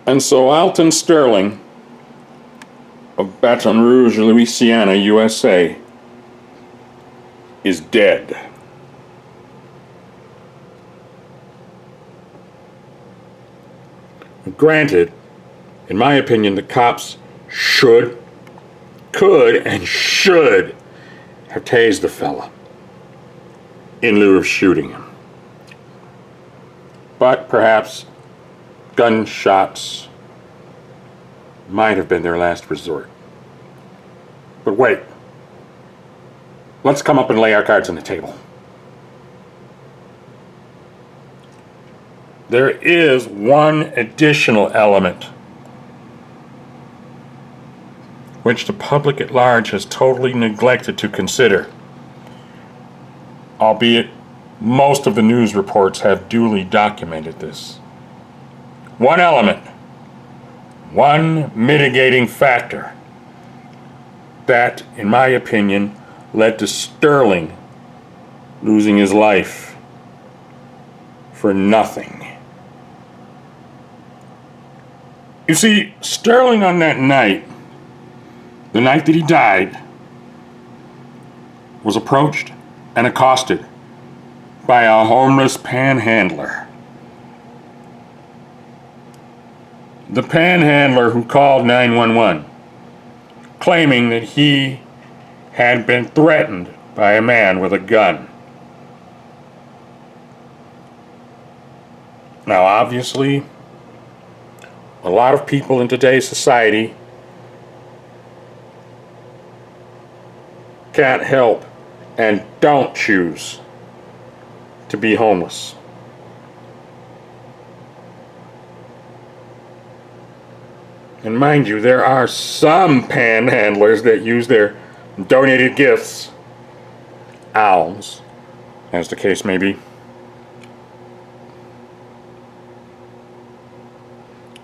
And so Alton Sterling of Baton Rouge, Louisiana, USA, is dead. Granted, in my opinion, the cops could, and should have tased the fella in lieu of shooting him. But perhaps gunshots might have been their last resort. But wait, let's come up and lay our cards on the table. There is one additional element which the public at large has totally neglected to consider, albeit most of the news reports have duly documented this. One element, one mitigating factor that, in my opinion, led to Sterling losing his life for nothing. You see, Sterling on that night, the night that he died, was approached and accosted by a homeless panhandler. The panhandler who called 911, claiming that he had been threatened by a man with a gun. Now, obviously, a lot of people in today's society can't help and don't choose to be homeless. And mind you, there are some panhandlers that use their donated gifts, alms, as the case may be,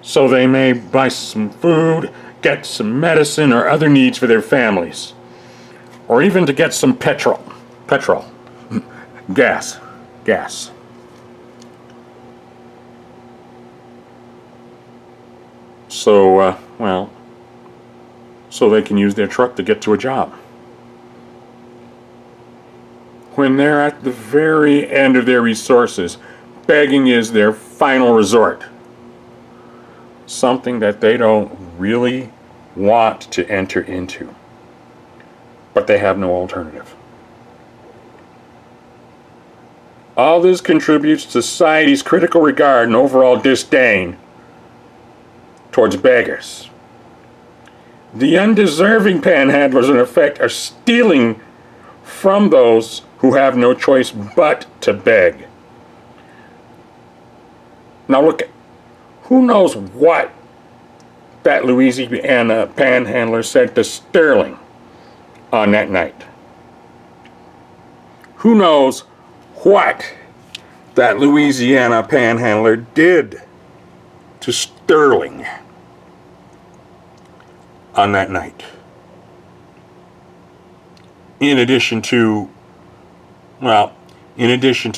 so they may buy some food, get some medicine or other needs for their families, or even to get some petrol, gas. So, so they can use their truck to get to a job. When they're at the very end of their resources, begging is their final resort. Something that they don't really want to enter into, but they have no alternative. All this contributes to society's critical regard and overall disdain towards beggars. The undeserving panhandlers, in effect, are stealing from those who have no choice but to beg. Now look, who knows what that Louisiana panhandler said to Sterling on that night? Who knows what that Louisiana panhandler did to Sterling on that night? In addition to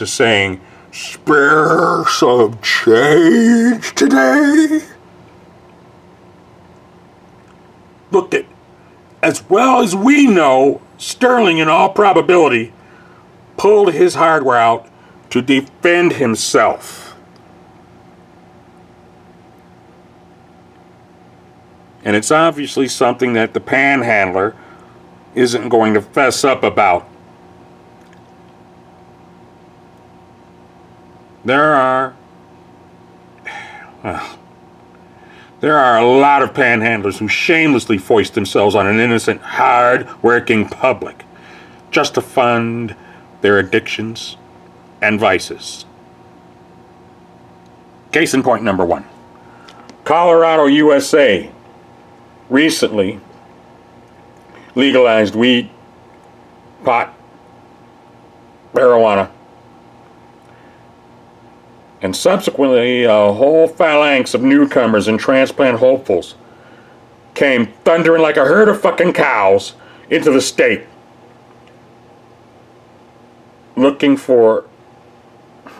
saying, spare some change today. Look, as well as we know, Sterling in all probability pulled his hardware out to defend himself. And it's obviously something that the panhandler isn't going to fess up about. There are a lot of panhandlers who shamelessly foist themselves on an innocent, hard-working public just to fund their addictions and vices. Case in point number one. Colorado, USA recently legalized weed, pot, marijuana, and subsequently a whole phalanx of newcomers and transplant hopefuls came thundering like a herd of fucking cows into the state, looking for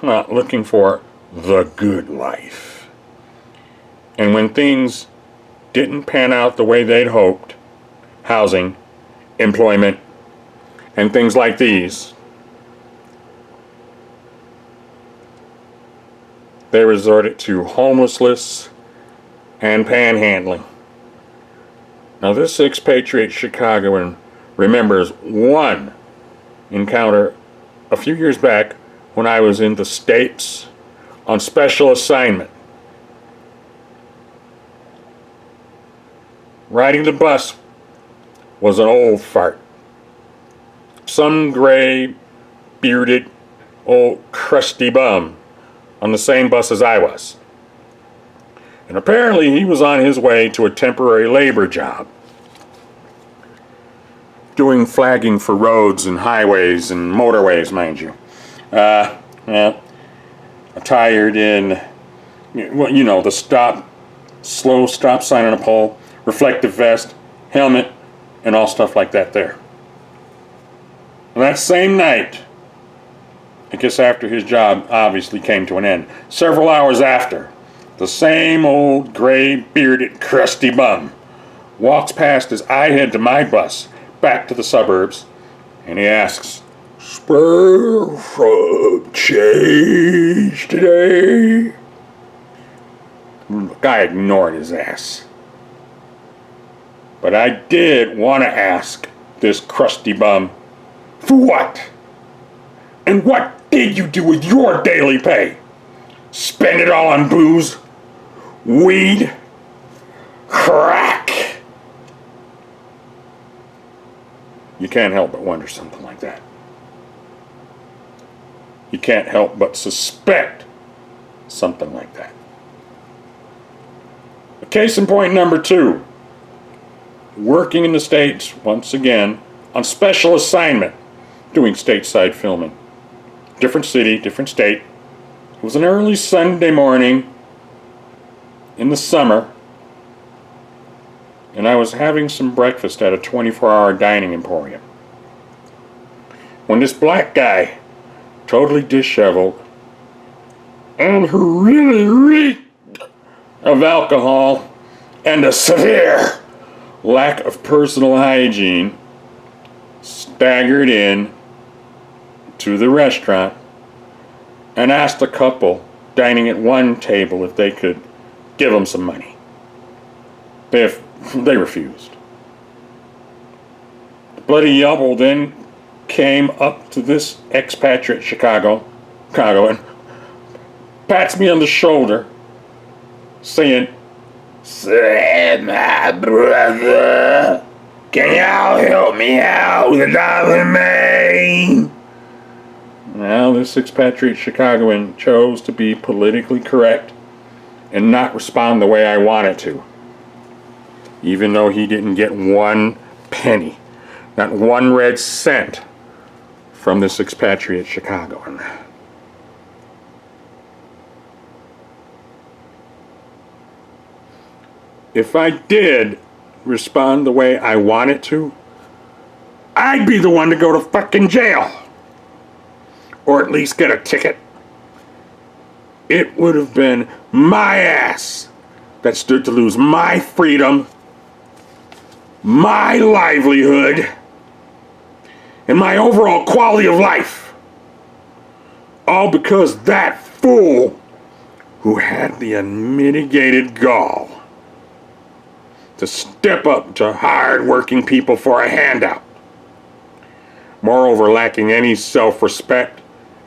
the good life. And when things didn't pan out the way they'd hoped, housing, employment, and things like these, they resorted to homelessness and panhandling. Now, this expatriate Chicagoan remembers one encounter a few years back when I was in the States on special assignment. Riding the bus was an old fart. Some gray, bearded, old crusty bum on the same bus as I was. And apparently he was on his way to a temporary labor job, doing flagging for roads and highways and motorways, mind you. Attired in, well, you know, the slow stop sign on a pole, reflective vest, helmet, and all stuff like that there. And that same night, I guess after his job obviously came to an end, several hours after, the same old gray bearded crusty bum walks past as I head to my bus back to the suburbs, and he asks, "Spare some change today?" The guy ignored his ass. But I did want to ask this crusty bum, for what? And what did you do with your daily pay? Spend it all on booze, weed, crack? You can't help but wonder something like that. You can't help but suspect something like that. Case in point number 2. Working in the States, once again, on special assignment, doing stateside filming. Different city, different state. It was an early Sunday morning in the summer, and I was having some breakfast at a 24-hour dining emporium, when this black guy, totally disheveled, and who really reeked of alcohol and a severe lack of personal hygiene, staggered in to the restaurant and asked a couple dining at one table if they could give him some money. They refused. The bloody yubble then came up to this expatriate Chicagoan, pats me on the shoulder, saying, "Say, my brother, can y'all help me out with $1, man?" Now, this expatriate Chicagoan chose to be politically correct and not respond the way I wanted to, even though he didn't get one penny, not one red cent from this expatriate Chicagoan. If I did respond the way I wanted to, I'd be the one to go to fucking jail. Or at least get a ticket. It would have been my ass that stood to lose my freedom, my livelihood, and my overall quality of life. All because that fool who had the unmitigated gall to step up to hard-working people for a handout, moreover lacking any self-respect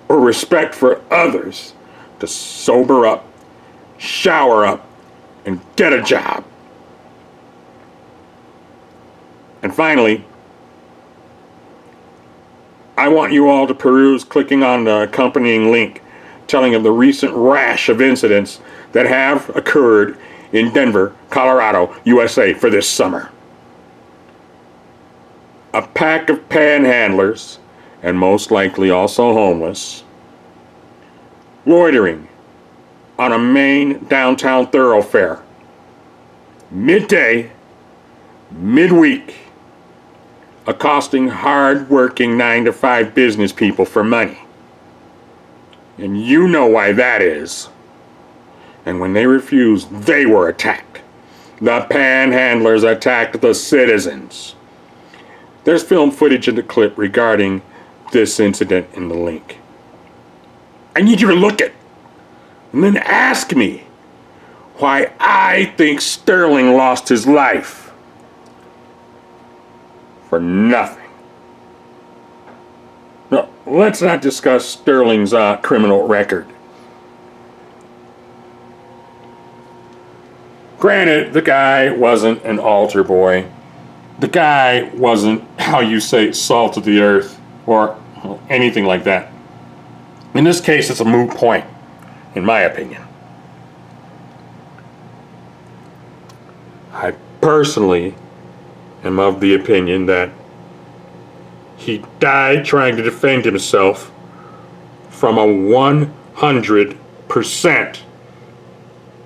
or respect for others, to sober up, shower up, and get a job. And finally, I want you all to peruse clicking on the accompanying link telling of the recent rash of incidents that have occurred in Denver, Colorado, USA for this summer. A pack of panhandlers, and most likely also homeless, loitering on a main downtown thoroughfare, midday, midweek, accosting hard-working 9-to-5 business people for money. And you know why that is. And when they refused, they were attacked. The panhandlers attacked the citizens. There's film footage in the clip regarding this incident in the link. I need you to look at it and then ask me why I think Sterling lost his life for nothing. No, let's not discuss Sterling's criminal record. Granted, the guy wasn't an altar boy. The guy wasn't, how you say, salt of the earth or anything like that. In this case, it's a moot point, in my opinion. I personally am of the opinion that he died trying to defend himself from a 100%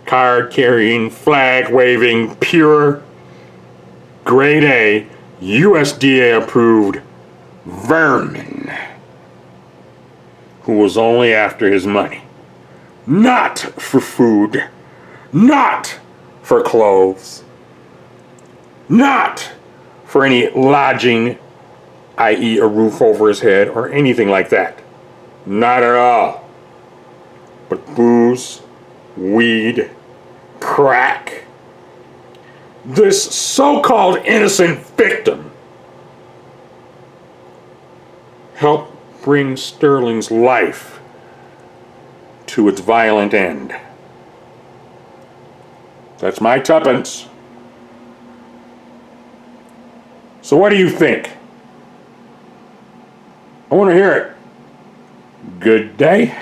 card-carrying, flag-waving, pure, grade A, USDA-approved vermin who was only after his money. Not for food, not for clothes, not for any lodging, i.e. a roof over his head or anything like that. Not at all. But booze, weed, crack. This so-called innocent victim helped bring Sterling's life to its violent end. That's my tuppence. So what do you think? I want to hear it. Good day.